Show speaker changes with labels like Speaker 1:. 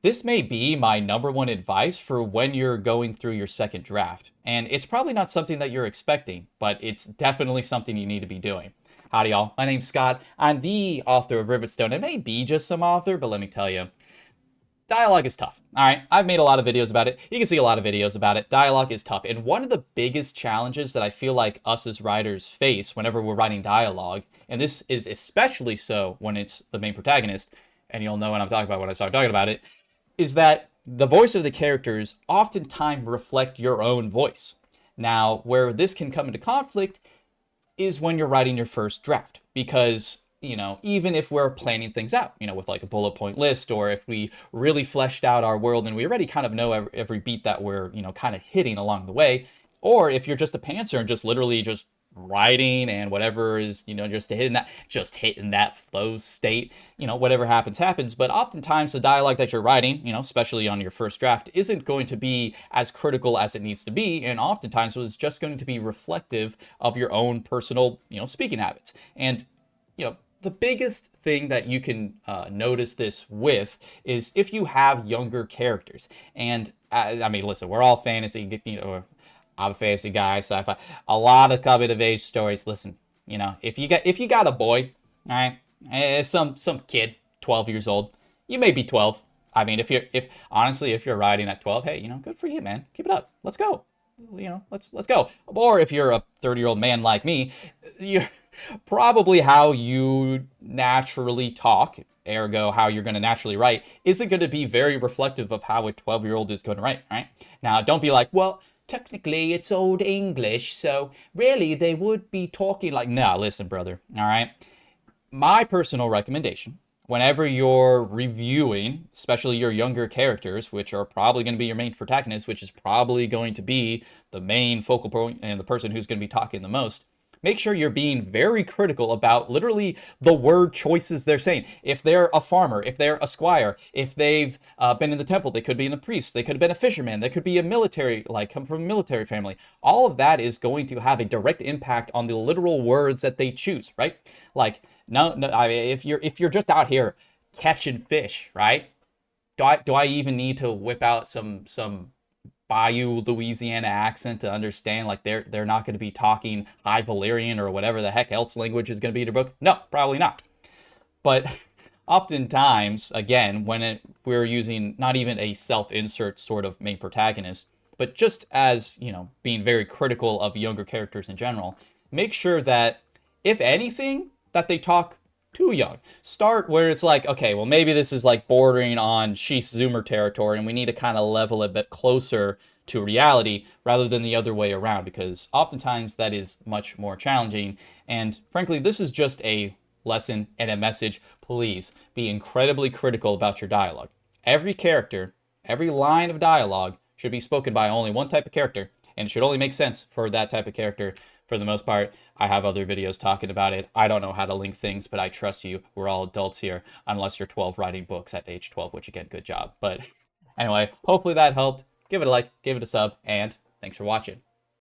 Speaker 1: This may be my #1 advice for when you're going through your second draft. And it's probably not something that you're expecting, but it's definitely something you need to be doing. Howdy, y'all. My name's Scott. I'm the author of Rivet Stone. It may be just some author, but let me tell you, dialogue is tough. All right, I've made a lot of videos about it. You can see a lot of videos about it. Dialogue is tough. And one of the biggest challenges that I feel like us as writers face whenever we're writing dialogue, and this is especially so when it's the main protagonist, and you'll know what I'm talking about when I start talking about it, is that the voice of the characters oftentimes reflect your own voice. Now, where this can come into conflict is when you're writing your first draft, because even if we're planning things out, with like a bullet point list, or if we really fleshed out our world and we already kind of know every beat that we're, kind of hitting along the way, or if you're just a pantser and just literally just writing and whatever is, just hitting that flow state, whatever happens. But oftentimes the dialogue that you're writing, especially on your first draft, isn't going to be as critical as it needs to be. And oftentimes it's just going to be reflective of your own personal, speaking habits. And, the biggest thing that you can notice this with is if you have younger characters. And I mean, listen, we're all fantasy, I'm a fantasy guy, sci-fi, a lot of coming of age stories. Listen, if you got a boy, all right, some kid, 12 years old, you may be 12. I mean, if you're riding at 12, hey, good for you, man. Keep it up. Let's go. Let's go. Or if you're a 30-year-old man like me, you're probably how you naturally talk, ergo how you're going to naturally write, isn't going to be very reflective of how a 12-year-old is going to write, right? Now, don't be like, well, technically it's Old English, so really they would be talking like, no, listen, brother, all right? My personal recommendation, whenever you're reviewing, especially your younger characters, which are probably going to be your main protagonist, which is probably going to be the main focal point and the person who's going to be talking the most, make sure you're being very critical about literally the word choices they're saying. If they're a farmer, if they're a squire, if they've been in the temple, they could be in the priest, they could have been a fisherman, they could be a military, like come from a military family. All of that is going to have a direct impact on the literal words that they choose, right? Like, no, I mean, if you're just out here catching fish, right? Do I even need to whip out some Bayou, Louisiana accent to understand like they're not going to be talking High Valyrian or whatever the heck else language is going to be in your book? No, probably not. But oftentimes, again, when we're using not even a self-insert sort of main protagonist, but just as, being very critical of younger characters in general, make sure that, if anything, that they talk too young. Start where it's like, okay, well, maybe this is like bordering on Sheath Zoomer territory and we need to kind of level a bit closer to reality rather than the other way around, because oftentimes that is much more challenging. And frankly, this is just a lesson and a message. Please be incredibly critical about your dialogue. Every character, every line of dialogue should be spoken by only one type of character, and it should only make sense for that type of character. For the most part, I have other videos talking about it. I don't know how to link things, but I trust you. We're all adults here, unless you're 12 writing books at age 12, which again, good job. But anyway, hopefully that helped. Give it a like, give it a sub, and thanks for watching.